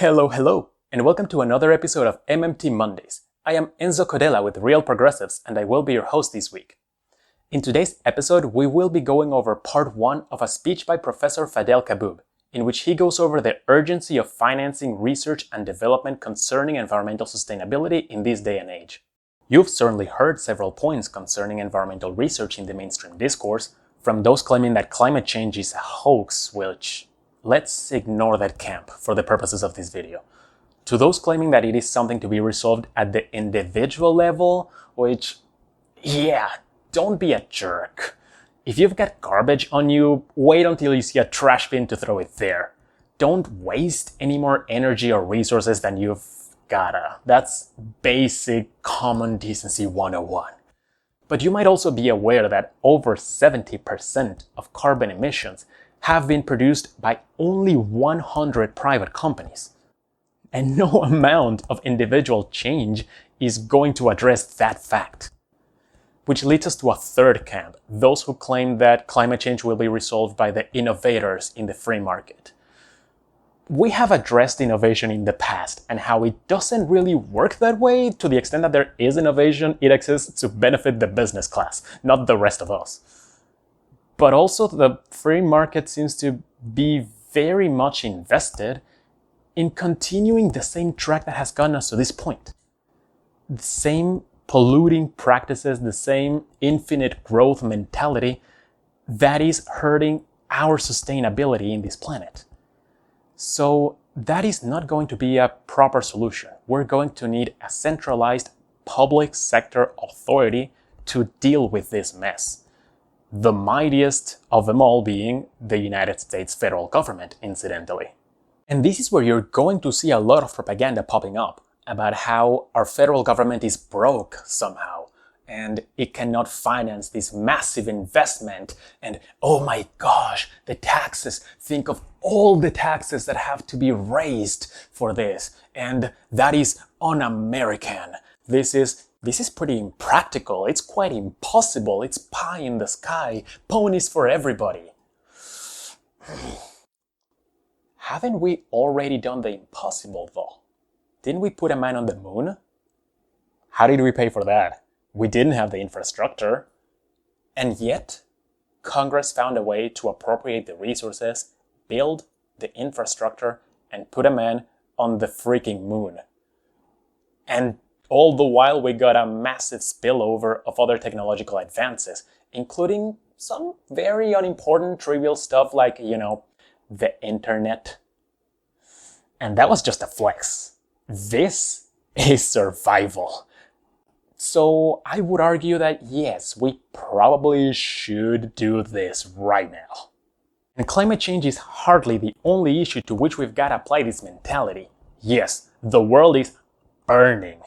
Hello, and welcome to another episode of MMT Mondays. I am Enzo Codella with Real Progressives, and I will be your host this week. In today's episode, we will be going over part 1 of a speech by Professor Fadhel Kaboub, in which he goes over the urgency of financing research and development concerning environmental sustainability in this day and age. You've certainly heard several points concerning environmental research in the mainstream discourse, from those claiming that climate change is a hoax, which let's ignore that camp for the purposes of this video, to those claiming that it is something to be resolved at the individual level, which, don't be a jerk. If you've got garbage on you, wait until you see a trash bin to throw it there. Don't waste any more energy or resources than you've gotta. That's basic common decency 101. But you might also be aware that over 70% of carbon emissions have been produced by only 100 private companies. And no amount of individual change is going to address that fact. Which leads us to a third camp, those who claim that climate change will be resolved by the innovators in the free market. We have addressed innovation in the past and how it doesn't really work that way. To the extent that there is innovation, it exists to benefit the business class, not the rest of us. But also the free market seems to be very much invested in continuing the same track that has gotten us to this point. The same polluting practices, the same infinite growth mentality that is hurting our sustainability in this planet. So that is not going to be a proper solution. We're going to need a centralized public sector authority to deal with this mess. The mightiest of them all being the United States federal government, incidentally. And this is where you're going to see a lot of propaganda popping up about how our federal government is broke somehow, and it cannot finance this massive investment, and oh my gosh, the taxes, think of all the taxes that have to be raised for this, and that is un-American. This is pretty impractical, it's quite impossible, it's pie in the sky, ponies for everybody. Haven't we already done the impossible though? Didn't we put a man on the moon? How did we pay for that? We didn't have the infrastructure. And yet, Congress found a way to appropriate the resources, build the infrastructure, and put a man on the freaking moon. And all the while we got a massive spillover of other technological advances, including some very unimportant, trivial stuff like, the internet. And that was just a flex. This is survival. So I would argue that yes, we probably should do this right now. And climate change is hardly the only issue to which we've got to apply this mentality. Yes, the world is burning,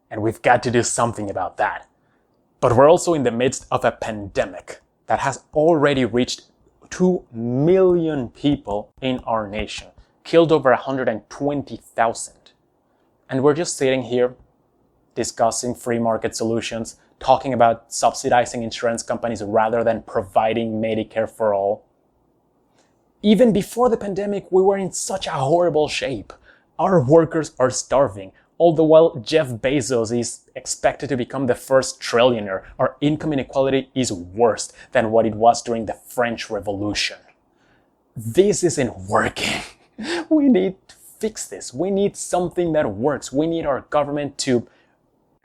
and we've got to do something about that. But we're also in the midst of a pandemic that has already reached 2 million people in our nation, killed over 120,000. And we're just sitting here discussing free market solutions, talking about subsidizing insurance companies rather than providing Medicare for all. Even before the pandemic, we were in such a horrible shape. Our workers are starving, all the while Jeff Bezos is expected to become the first trillionaire. Our income inequality is worse than what it was during the French Revolution. This isn't working. We need to fix this. We need something that works. We need our government to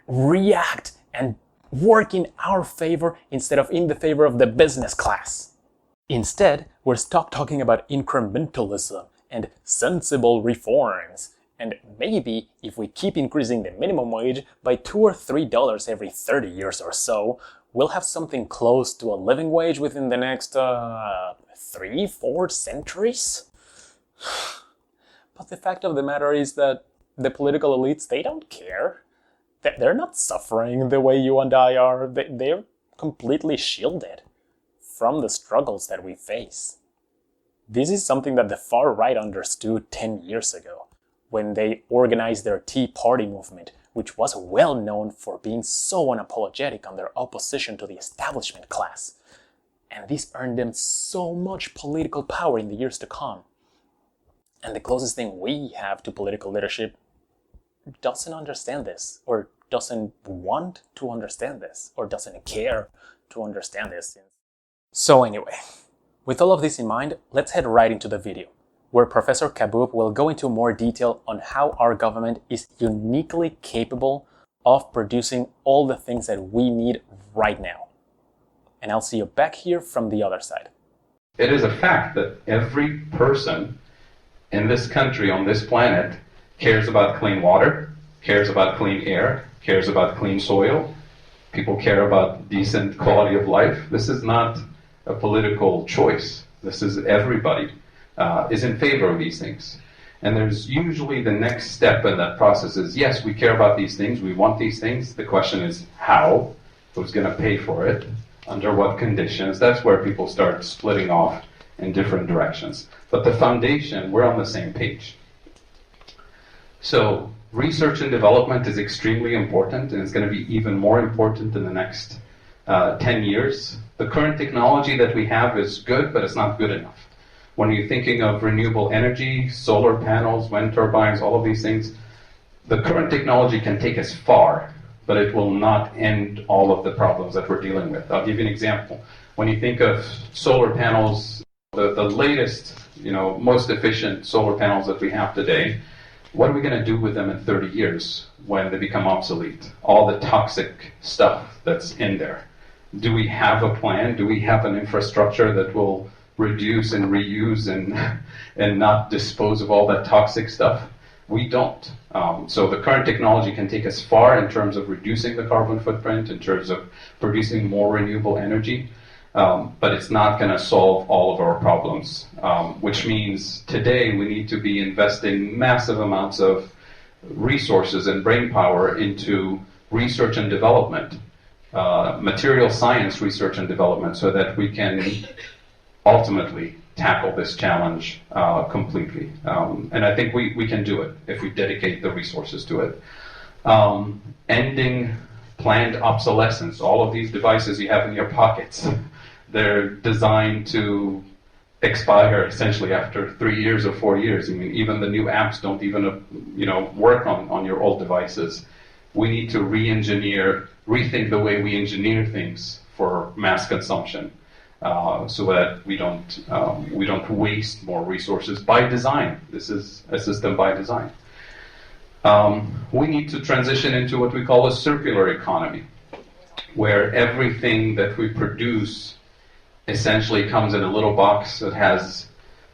react and work in our favor instead of in the favor of the business class. Instead, we're stuck talking about incrementalism and sensible reforms. And maybe if we keep increasing the minimum wage by $2 or $3 every 30 years or so, we'll have something close to a living wage within the next 3-4 centuries. But the fact of the matter is that the political elites, they don't care. They're not suffering the way you and I are. They're completely shielded from the struggles that we face. This is something that the far right understood 10 years ago, when they organized their Tea Party movement, which was well known for being so unapologetic on their opposition to the establishment class. And this earned them so much political power in the years to come. And the closest thing we have to political leadership doesn't understand this, or doesn't want to understand this, or doesn't care to understand this. So anyway, with all of this in mind, let's head right into the video, where Professor Kaboub will go into more detail on how our government is uniquely capable of producing all the things that we need right now. And I'll see you back here from the other side. It is a fact that every person in this country, on this planet, cares about clean water, cares about clean air, cares about clean soil. People care about decent quality of life. This is not a political choice. This is everybody is in favor of these things. And there's usually the next step in that process is, yes, we care about these things, we want these things. The question is how, who's going to pay for it, under what conditions. That's where people start splitting off in different directions. But the foundation, we're on the same page. So research and development is extremely important, and it's going to be even more important in the next 10 years. The current technology that we have is good, but it's not good enough. When you're thinking of renewable energy, solar panels, wind turbines, all of these things, the current technology can take us far, but it will not end all of the problems that we're dealing with. I'll give you an example. When you think of solar panels, the latest, most efficient solar panels that we have today, what are we going to do with them in 30 years when they become obsolete? All the toxic stuff that's in there. Do we have a plan? Do we have an infrastructure that will reduce and reuse and not dispose of all that toxic stuff? We don't. So the current technology can take us far in terms of reducing the carbon footprint, in terms of producing more renewable energy, but it's not going to solve all of our problems, which means today we need to be investing massive amounts of resources and brain power into research and development, material science research and development, so that we can ultimately tackle this challenge completely. And I think we can do it if we dedicate the resources to it. Ending planned obsolescence. All of these devices you have in your pockets, they're designed to expire essentially after 3 years or 4 years. I mean, even the new apps don't even work on your old devices. We need to rethink the way we engineer things for mass consumption. So that we don't waste more resources by design. This is a system by design. We need to transition into what we call a circular economy, where everything that we produce essentially comes in a little box that has,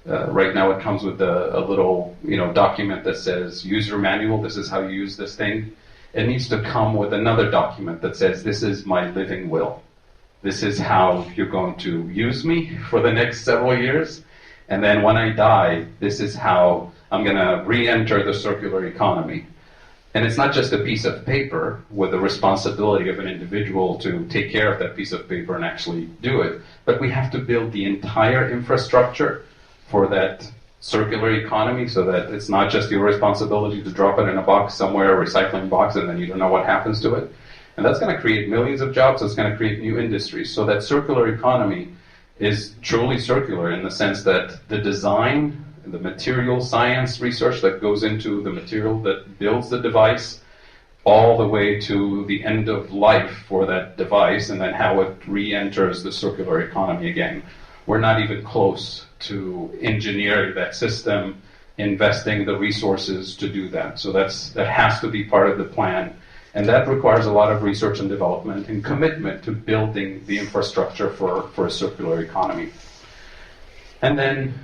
right now it comes with a little document that says user manual, this is how you use this thing. It needs to come with another document that says this is my living will. This is how you're going to use me for the next several years. And then when I die, this is how I'm going to re-enter the circular economy. And it's not just a piece of paper with the responsibility of an individual to take care of that piece of paper and actually do it, but we have to build the entire infrastructure for that circular economy so that it's not just your responsibility to drop it in a box somewhere, a recycling box, and then you don't know what happens to it. And that's going to create millions of jobs. It's going to create new industries. So that circular economy is truly circular in the sense that the design, the material science research that goes into the material that builds the device, all the way to the end of life for that device, and then how it re-enters the circular economy again. We're not even close to engineering that system, investing the resources to do that. So that has to be part of the plan. And that requires a lot of research and development and commitment to building the infrastructure for a circular economy. And then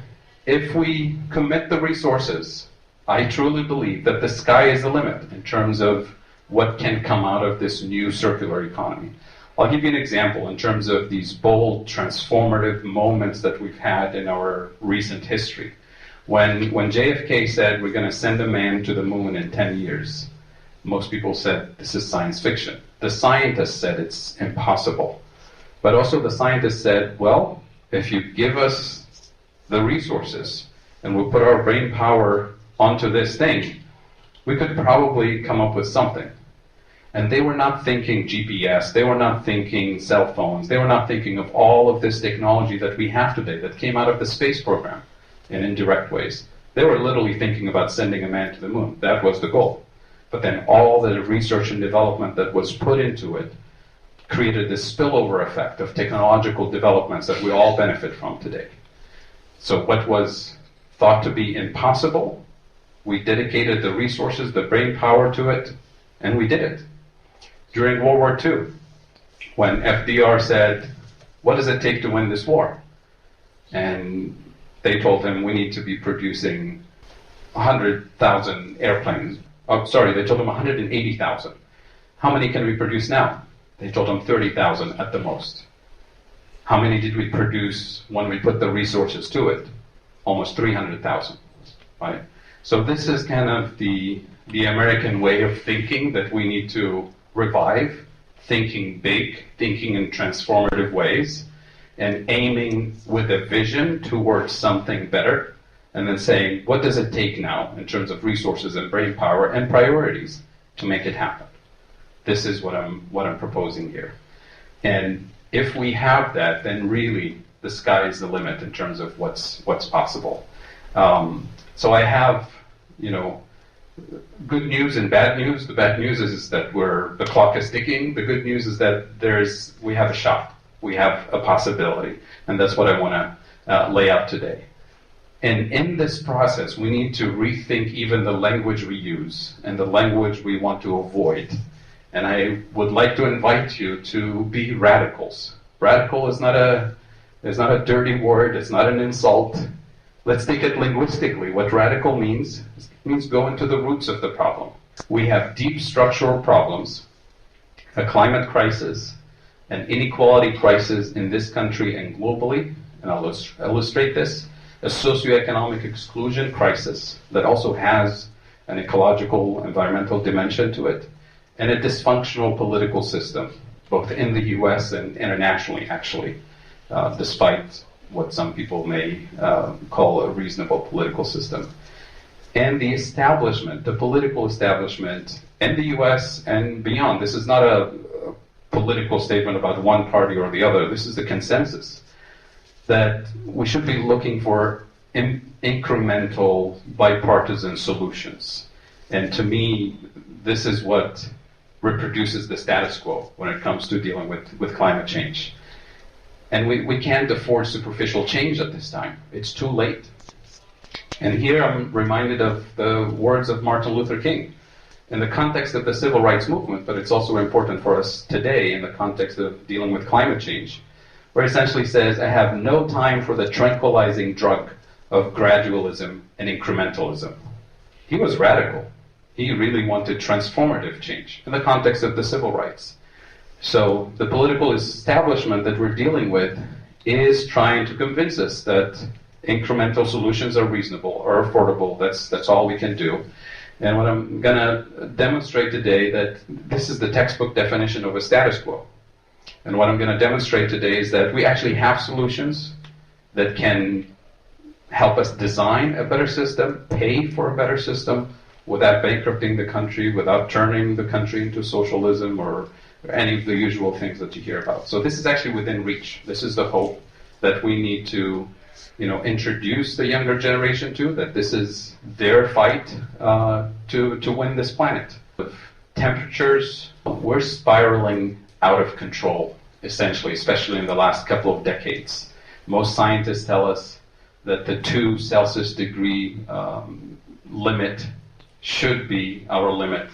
if we commit the resources, I truly believe that the sky is the limit in terms of what can come out of this new circular economy. I'll give you an example in terms of these bold, transformative moments that we've had in our recent history. When JFK said we're going to send a man to the moon in 10 years, most people said this is science fiction. The scientists said it's impossible. But also the scientists said, well, if you give us the resources and we'll put our brain power onto this thing, we could probably come up with something. And they were not thinking GPS, they were not thinking cell phones, they were not thinking of all of this technology that we have today that came out of the space program in indirect ways. They were literally thinking about sending a man to the moon. That was the goal. But then all the research and development that was put into it created this spillover effect of technological developments that we all benefit from today. So what was thought to be impossible, we dedicated the resources, the brain power to it, and we did it. During World War II, when FDR said, what does it take to win this war? And they told him, we need to be producing 100,000 airplanes. Oh, sorry, they told him 180,000. How many can we produce now? They told him 30,000 at the most. How many did we produce when we put the resources to it? Almost 300,000, right? So this is kind of the American way of thinking that we need to revive, thinking big, thinking in transformative ways, and aiming with a vision towards something better, and then saying, what does it take now in terms of resources and brain power and priorities to make it happen? This is what I'm proposing here. And if we have that, then really the sky is the limit in terms of what's possible. So I have, good news and bad news. The bad news is that the clock is ticking. The good news is that we have a shot. We have a possibility. And that's what I want to lay out today. And in this process, we need to rethink even the language we use and the language we want to avoid. And I would like to invite you to be radicals. Radical is not a dirty word. It's not an insult. Let's take it linguistically. What radical means go into the roots of the problem. We have deep structural problems, a climate crisis, an inequality crisis in this country and globally, and I'll illustrate this, a socioeconomic exclusion crisis that also has an ecological, environmental dimension to it, and a dysfunctional political system, both in the US and internationally, actually, despite what some people may call a reasonable political system. And the establishment, the political establishment in the US and beyond, this is not a political statement about one party or the other, this is the consensus, that we should be looking for incremental bipartisan solutions. And to me, this is what reproduces the status quo when it comes to dealing with climate change. And we can't afford superficial change at this time. It's too late. And here I'm reminded of the words of Martin Luther King in the context of the civil rights movement, but it's also important for us today in the context of dealing with climate change, where it essentially says, I have no time for the tranquilizing drug of gradualism and incrementalism. He was radical. He really wanted transformative change in the context of the civil rights. So the political establishment that we're dealing with is trying to convince us that incremental solutions are reasonable or affordable. That's all we can do. And what I'm going to demonstrate today, that this is the textbook definition of a status quo. And what I'm going to demonstrate today is that we actually have solutions that can help us design a better system, pay for a better system, without bankrupting the country, without turning the country into socialism or any of the usual things that you hear about. So this is actually within reach. This is the hope that we need to introduce the younger generation to, that this is their fight to win this planet. With temperatures, we're spiraling out of control, essentially, especially in the last couple of decades. Most scientists tell us that the 2 Celsius degree limit should be our limit.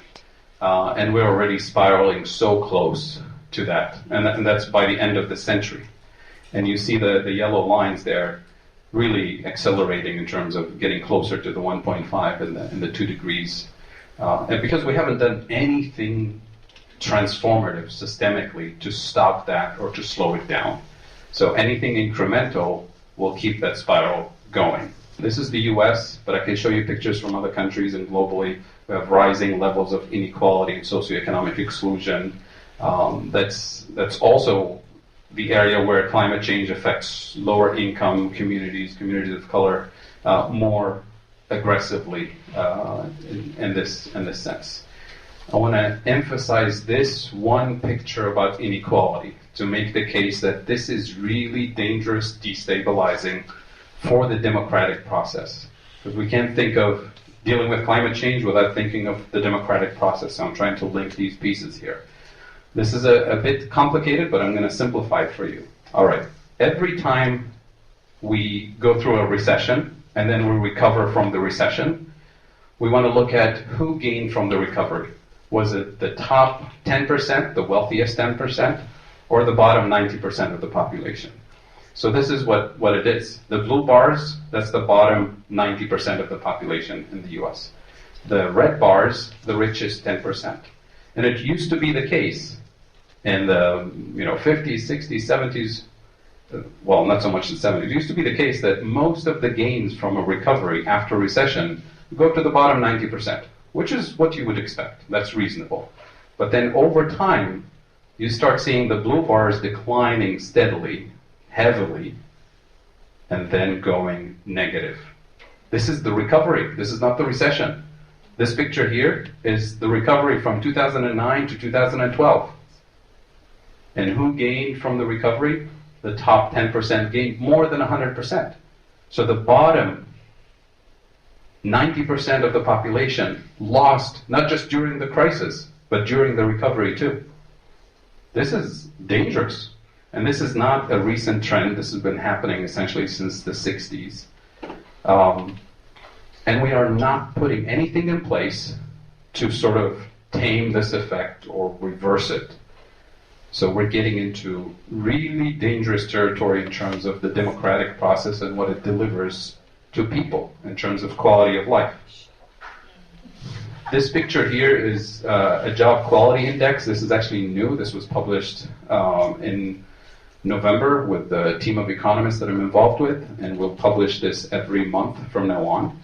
And we're already spiraling so close to that. And that's by the end of the century. And you see the yellow lines there really accelerating in terms of getting closer to the 1.5 and the 2 degrees. And because we haven't done anything transformative systemically to stop that or to slow it down. So anything incremental will keep that spiral going. This is the US, but I can show you pictures from other countries and globally. We have rising levels of inequality and socioeconomic exclusion. That's also the area where climate change affects lower income communities of color, more aggressively in this sense. I want to emphasize this one picture about inequality to make the case that this is really dangerous, destabilizing for the democratic process. Because we can't think of dealing with climate change without thinking of the democratic process. So I'm trying to link these pieces here. This is a bit complicated, but I'm going to simplify it for you. All right. Every time we go through a recession, and then we recover from the recession, we want to look at who gained from the recovery. Was it the top 10%, the wealthiest 10%, or the bottom 90% of the population? So this is what it is. The blue bars, that's the bottom 90% of the population in the US. The red bars, the richest 10%. And it used to be the case in the 50s, 60s, 70s, well, not so much in the 70s. It used to be the case that most of the gains from a recovery after a recession go to the bottom 90%, which is what you would expect. That's reasonable. But then over time, you start seeing the blue bars declining steadily, heavily, and then going negative. This is the recovery. This is not the recession. This picture here is the recovery from 2009 to 2012. And who gained from the recovery? The top 10% gained more than 100%. So the bottom 90% of the population lost, not just during the crisis, but during the recovery too. This is dangerous. And this is not a recent trend. This has been happening essentially since the 60s. And we are not putting anything in place to sort of tame this effect or reverse it. So we're getting into really dangerous territory in terms of the democratic process and what it delivers to people in terms of quality of life. This picture here is a job quality index. This is actually new. This was published in November with the team of economists that I'm involved with, and we'll publish this every month from now on.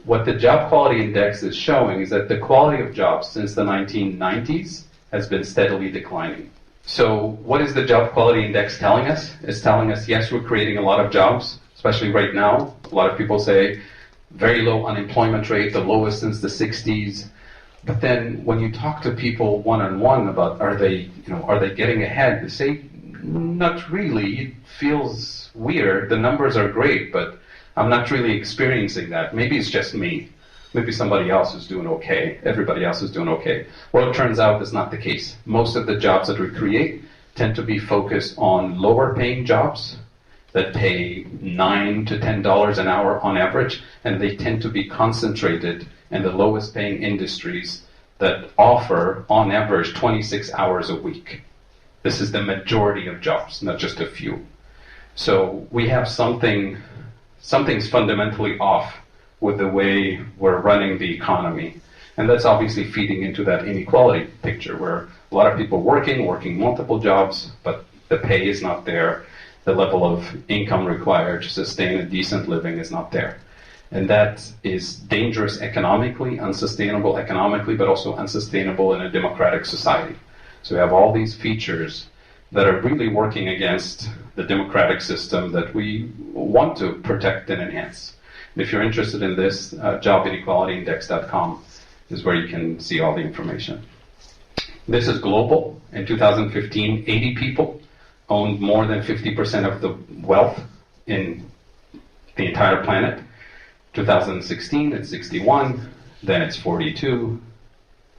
What the job quality index is showing is that the quality of jobs since the 1990s has been steadily declining. So what is the job quality index telling us? It's telling us, yes, we're creating a lot of jobs, especially right now. A lot of people say very low unemployment rate, the lowest since the 60s. But then when you talk to people one-on-one about are they getting ahead, they say, not really. It feels weird. The numbers are great, but I'm not really experiencing that. Maybe it's just me. Maybe somebody else is doing okay. Everybody else is doing okay. Well, it turns out that's not the case. Most of the jobs that we create tend to be focused on lower paying jobs that pay $9 to $10 an hour on average, and they tend to be concentrated in the lowest paying industries that offer on average 26 hours a week. This is the majority of jobs, not just a few. So we have something's fundamentally off with the way we're running the economy. And that's obviously feeding into that inequality picture where a lot of people working multiple jobs, but the pay is not there. The level of income required to sustain a decent living is not there. And that is dangerous economically, unsustainable economically, but also unsustainable in a democratic society. So we have all these features that are really working against the democratic system that we want to protect and enhance. And if you're interested in this, jobinequalityindex.com is where you can see all the information. This is global. In 2015, 80 people owned more than 50% of the wealth in the entire planet. 2016, it's 61, then it's 42,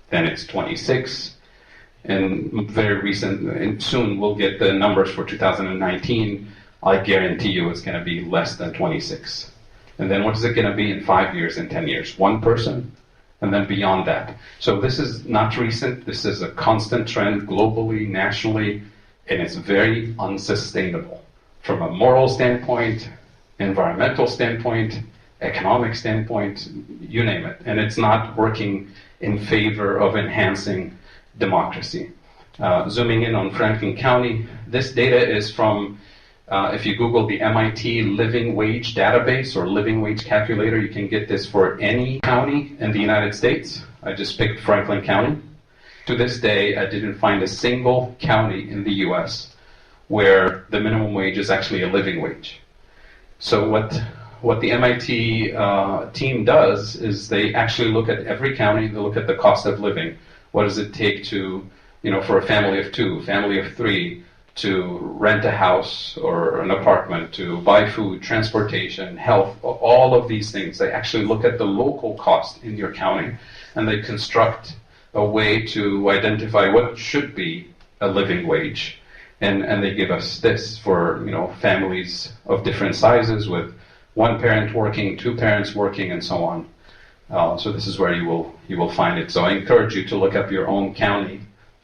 then it's 26, and very recent, and soon we'll get the numbers for 2019. I guarantee you it's going to be less than 26. And then what is it going to be in 5 years, in 10 years? One person, and then beyond that. So this is not recent. This is a constant trend globally, nationally, and it's very unsustainable from a moral standpoint, environmental standpoint, economic standpoint, you name it. And it's not working in favor of enhancing democracy. Zooming in on Franklin County, this data is from if you Google the MIT Living Wage Database or Living Wage Calculator, you can get this for any county in the United States. I just picked Franklin County. To this day, I didn't find a single county in the US where the minimum wage is actually a living wage. So what the MIT team does is they actually look at every county, they look at the cost of living. What does it take to, for a family of two, family of three, to rent a house or an apartment, to buy food, transportation, health, all of these things. They actually look at the local cost in your county, and they construct a way to identify what should be a living wage. And they give us this for families of different sizes, with one parent working, two parents working, and so on. So this is where you will find it. So I encourage you to look up your own county,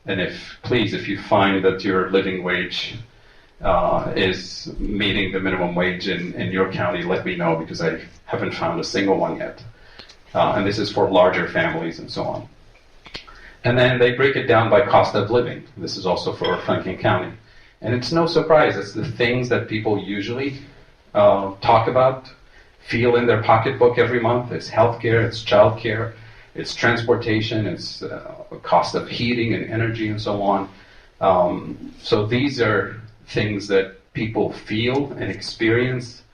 and if you find that your living wage is meeting the minimum wage in your county, let me know, because I haven't found a single one yet. And this is for larger families and so on. And then they break it down by cost of living. This is also for Franklin County. And it's no surprise, it's the things that people usually talk about, feel in their pocketbook every month. It's healthcare, it's childcare, it's transportation, it's cost of heating and energy and so on. So these are things that people feel and experience,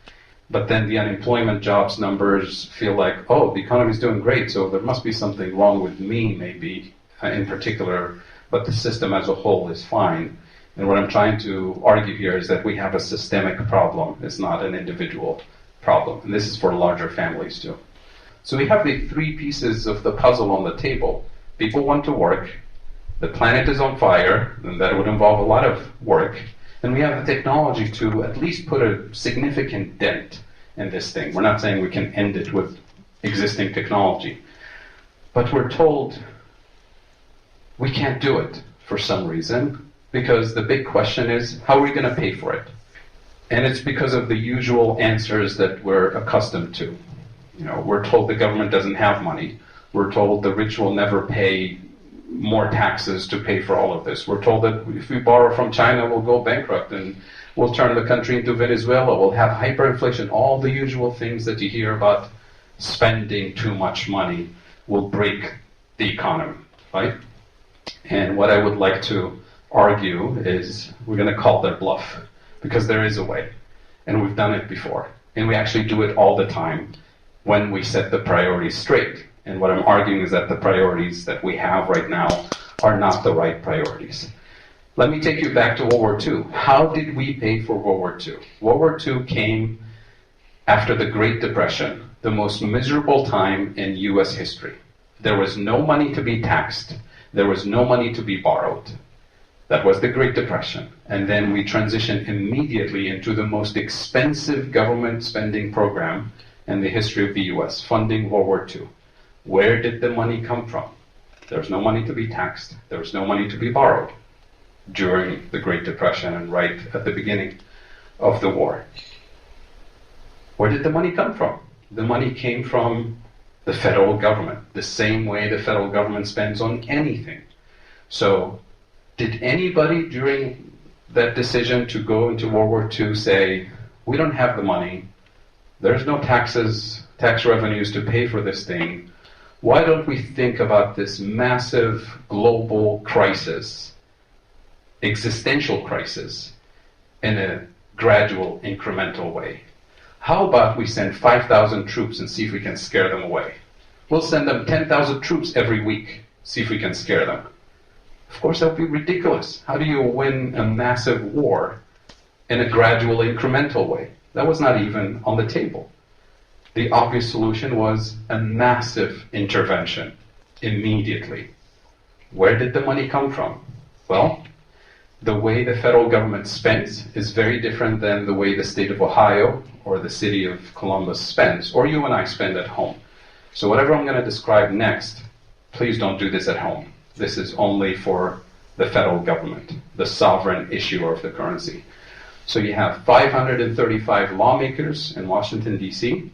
but then the unemployment jobs numbers feel like, oh, the economy is doing great, so there must be something wrong with me, maybe, in particular, but the system as a whole is fine. And what I'm trying to argue here is that we have a systemic problem. It's not an individual problem. And this is for larger families too. So we have the three pieces of the puzzle on the table. People want to work. The planet is on fire, and that would involve a lot of work. And we have the technology to at least put a significant dent in this thing. We're not saying we can end it with existing technology. But we're told we can't do it for some reason, because the big question is, how are we going to pay for it? And it's because of the usual answers that we're accustomed to. We're told the government doesn't have money. We're told the rich will never pay more taxes to pay for all of this. We're told that if we borrow from China, we'll go bankrupt and we'll turn the country into Venezuela. We'll have hyperinflation. All the usual things that you hear about spending too much money will break the economy, right? And what I would like to argue is we're going to call their bluff, because there is a way, and we've done it before, and we actually do it all the time when we set the priorities straight. And what I'm arguing is that the priorities that we have right now are not the right priorities. Let me take you back to World War II. How did we pay for World War II? World War II came after the Great Depression, the most miserable time in US history. There was no money to be taxed. There was no money to be borrowed. That was the Great Depression. And then we transitioned immediately into the most expensive government spending program in the history of the US, funding World War II. Where did the money come from? There was no money to be taxed. There was no money to be borrowed during the Great Depression and right at the beginning of the war. Where did the money come from? The money came from the federal government, the same way the federal government spends on anything. So, did anybody during that decision to go into World War II say, we don't have the money, there's no tax revenues to pay for this thing, why don't we think about this massive global crisis, existential crisis, in a gradual, incremental way? How about we send 5,000 troops and see if we can scare them away? We'll send them 10,000 troops every week, see if we can scare them. Of course, that would be ridiculous. How do you win a massive war in a gradual, incremental way? That was not even on the table. The obvious solution was a massive intervention immediately. Where did the money come from? Well, the way the federal government spends is very different than the way the state of Ohio or the city of Columbus spends, or you and I spend at home. So whatever I'm going to describe next, please don't do this at home. This is only for the federal government, the sovereign issuer of the currency. So you have 535 lawmakers in Washington, D.C.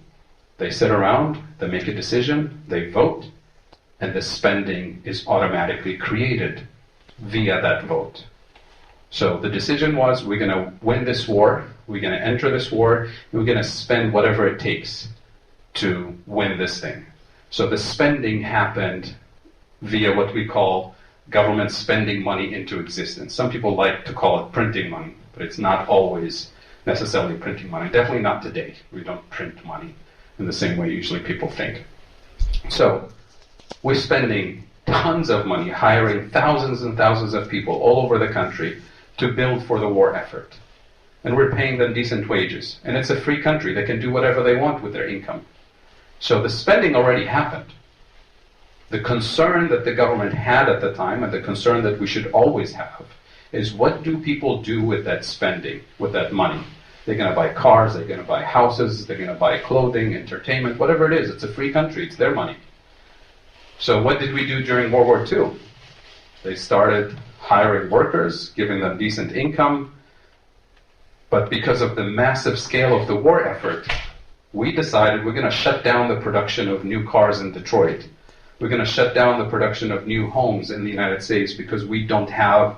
They sit around, they make a decision, they vote, and the spending is automatically created via that vote. So the decision was, we're going to win this war, we're going to enter this war, and we're going to spend whatever it takes to win this thing. So the spending happened via what we call government spending money into existence. Some people like to call it printing money, but it's not always necessarily printing money. Definitely not today. We don't print money in the same way usually people think. So we're spending tons of money, hiring thousands and thousands of people all over the country to build for the war effort. And we're paying them decent wages. And it's a free country. They can do whatever they want with their income. So the spending already happened. The concern that the government had at the time, and the concern that we should always have, is what do people do with that spending, with that money? They're going to buy cars, they're going to buy houses, they're going to buy clothing, entertainment, whatever it is. It's a free country. It's their money. So what did we do during World War II? They started hiring workers, giving them decent income. But because of the massive scale of the war effort, we decided we're going to shut down the production of new cars in Detroit. We're going to shut down the production of new homes in the United States because we don't have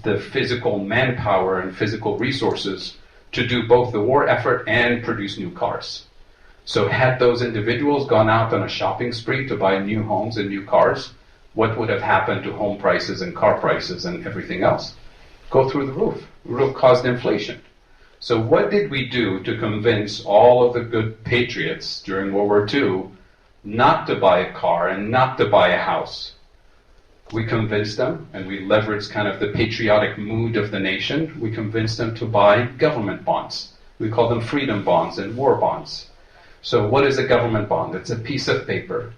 the physical manpower and physical resources to do both the war effort and produce new cars. So had those individuals gone out on a shopping spree to buy new homes and new cars, what would have happened to home prices and car prices and everything else? Go through the roof. It would have caused inflation. So what did we do to convince all of the good patriots during World War II not to buy a car and not to buy a house? We convinced them, and we leveraged kind of the patriotic mood of the nation, we convinced them to buy government bonds. We call them freedom bonds and war bonds. So what is a government bond? It's a piece of paper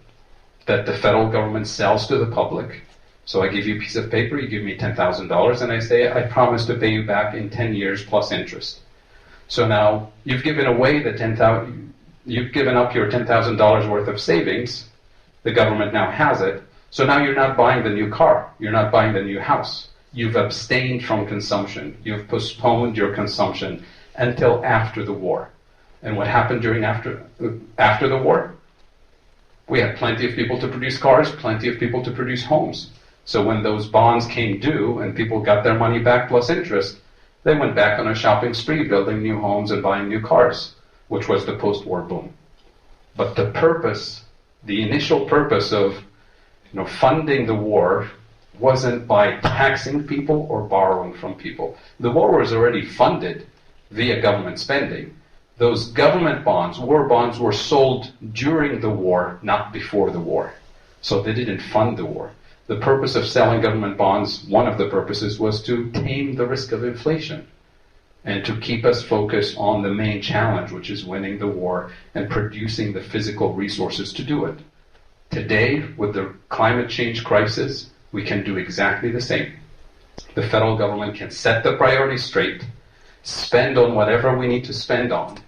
that the federal government sells to the public. So I give you a piece of paper, you give me $10,000, and I say, I promise to pay you back in 10 years plus interest. So now you've given away the you've given up your $10,000 worth of savings. The government now has it. So now you're not buying the new car. You're not buying the new house. You've abstained from consumption. You've postponed your consumption until after the war. And what happened after the war? We had plenty of people to produce cars, plenty of people to produce homes. So when those bonds came due and people got their money back plus interest, they went back on a shopping spree building new homes and buying new cars, which was the post-war boom. But the initial purpose of funding the war wasn't by taxing people or borrowing from people. The war was already funded via government spending. Those government bonds, war bonds, were sold during the war, not before the war. So they didn't fund the war. The purpose of selling government bonds, one of the purposes, was to tame the risk of inflation and to keep us focused on the main challenge, which is winning the war and producing the physical resources to do it. Today, with the climate change crisis, we can do exactly the same. The federal government can set the priorities straight, spend on whatever we need to spend on,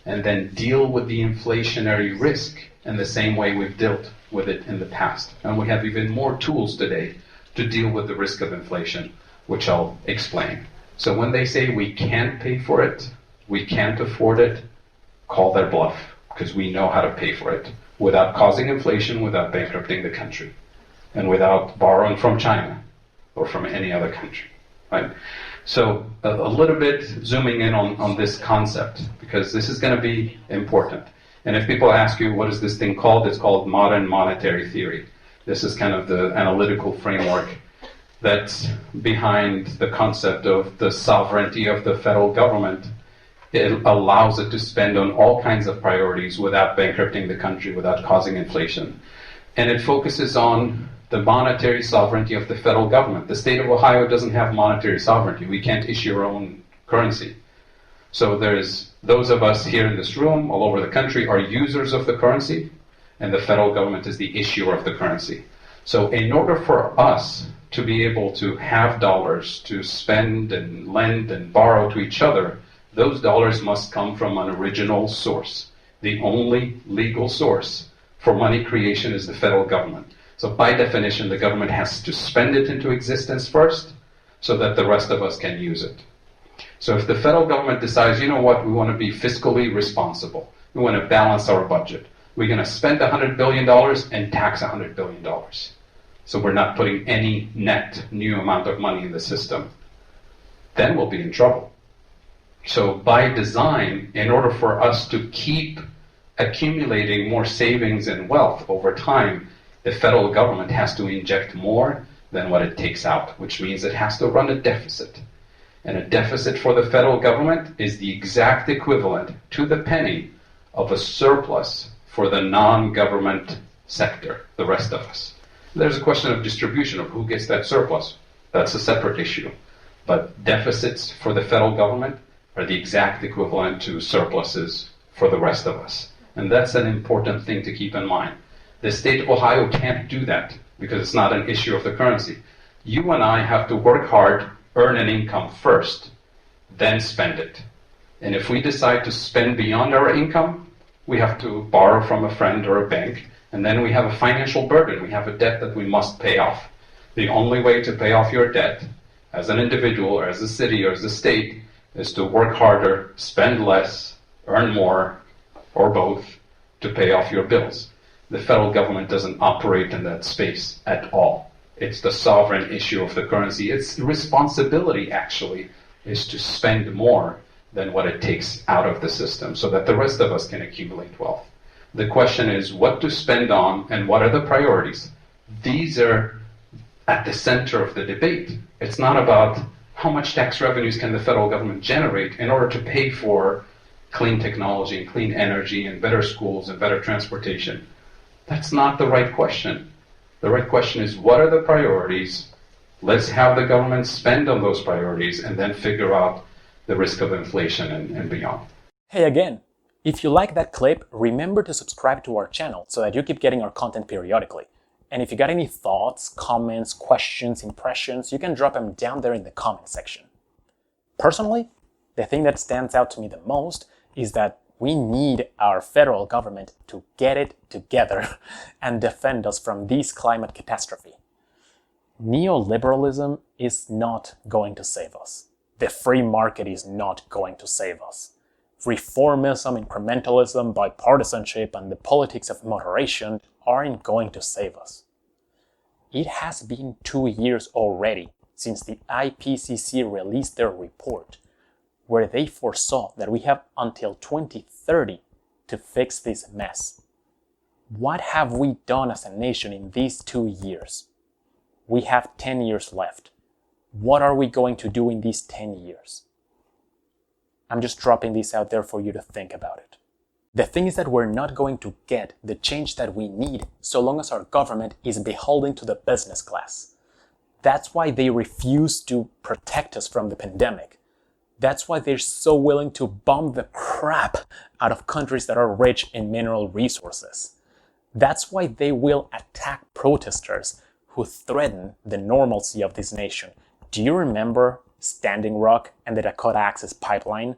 and then deal with the inflationary risk in the same way we've dealt with it in the past. And we have even more tools today to deal with the risk of inflation, which I'll explain. So when they say we can't pay for it, we can't afford it, call their bluff, because we know how to pay for it without causing inflation, without bankrupting the country, and without borrowing from China or from any other country, right? So a little bit zooming in on this concept, because this is going to be important. And if people ask you, what is this thing called? It's called modern monetary theory. This is kind of the analytical framework that's behind the concept of the sovereignty of the federal government. It allows it to spend on all kinds of priorities without bankrupting the country, without causing inflation. And it focuses on the monetary sovereignty of the federal government. The state of Ohio doesn't have monetary sovereignty. We can't issue our own currency. So there's those of us here in this room, all over the country, are users of the currency, and the federal government is the issuer of the currency. So in order for us to be able to have dollars to spend and lend and borrow to each other, those dollars must come from an original source. The only legal source for money creation is the federal government. So by definition, the government has to spend it into existence first so that the rest of us can use it. So if the federal government decides, you know what, we want to be fiscally responsible, we want to balance our budget, we're going to spend $100 billion and tax $100 billion. So we're not putting any net new amount of money in the system. Then we'll be in trouble. So by design, in order for us to keep accumulating more savings and wealth over time, the federal government has to inject more than what it takes out, which means it has to run a deficit. And a deficit for the federal government is the exact equivalent to the penny of a surplus for the non-government sector, the rest of us. There's a question of distribution of who gets that surplus. That's a separate issue. But deficits for the federal government are the exact equivalent to surpluses for the rest of us. And that's an important thing to keep in mind. The state of Ohio can't do that because it's not an issue of the currency. You and I have to work hard, earn an income first, then spend it. And if we decide to spend beyond our income, we have to borrow from a friend or a bank, and then we have a financial burden. We have a debt that we must pay off. The only way to pay off your debt as an individual or as a city or as a state is to work harder, spend less, earn more, or both, to pay off your bills. The federal government doesn't operate in that space at all. It's the sovereign issue of the currency. Its responsibility, actually, is to spend more than what it takes out of the system so that the rest of us can accumulate wealth. The question is what to spend on and what are the priorities. These are at the center of the debate. It's not about how much tax revenues can the federal government generate in order to pay for clean technology and clean energy and better schools and better transportation. That's not the right question. The right question is what are the priorities? Let's have the government spend on those priorities and then figure out the risk of inflation and beyond. Hey again, if you like that clip, remember to subscribe to our channel so that you keep getting our content periodically. And if you got any thoughts, comments, questions, impressions, you can drop them down there in the comment section. Personally, the thing that stands out to me the most is that we need our federal government to get it together and defend us from this climate catastrophe. Neoliberalism is not going to save us. The free market is not going to save us. Reformism, incrementalism, bipartisanship, and the politics of moderation aren't going to save us. It has been 2 years already since the IPCC released their report, where they foresaw that we have until 2030 to fix this mess. What have we done as a nation in these 2 years? We have 10 years left. What are we going to do in these 10 years? I'm just dropping this out there for you to think about it. The thing is that we're not going to get the change that we need so long as our government is beholden to the business class. That's why they refuse to protect us from the pandemic. That's why they're so willing to bomb the crap out of countries that are rich in mineral resources. That's why they will attack protesters who threaten the normalcy of this nation. Do you remember Standing Rock and the Dakota Access Pipeline?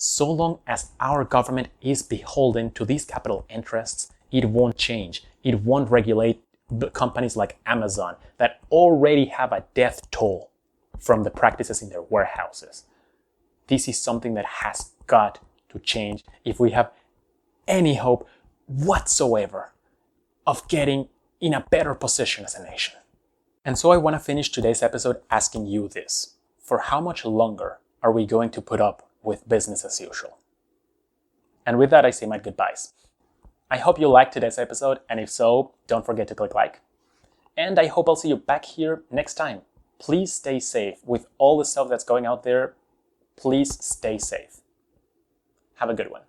So long as our government is beholden to these capital interests, it won't change. It won't regulate the companies like Amazon that already have a death toll from the practices in their warehouses. This is something that has got to change if we have any hope whatsoever of getting in a better position as a nation. And so I want to finish today's episode asking you this. For how much longer are we going to put up with business as usual? And with that, I say my goodbyes. I hope you liked today's episode, and if so, don't forget to click like. And I hope I'll see you back here next time. Please stay safe. With all the stuff that's going out there, please stay safe. Have a good one.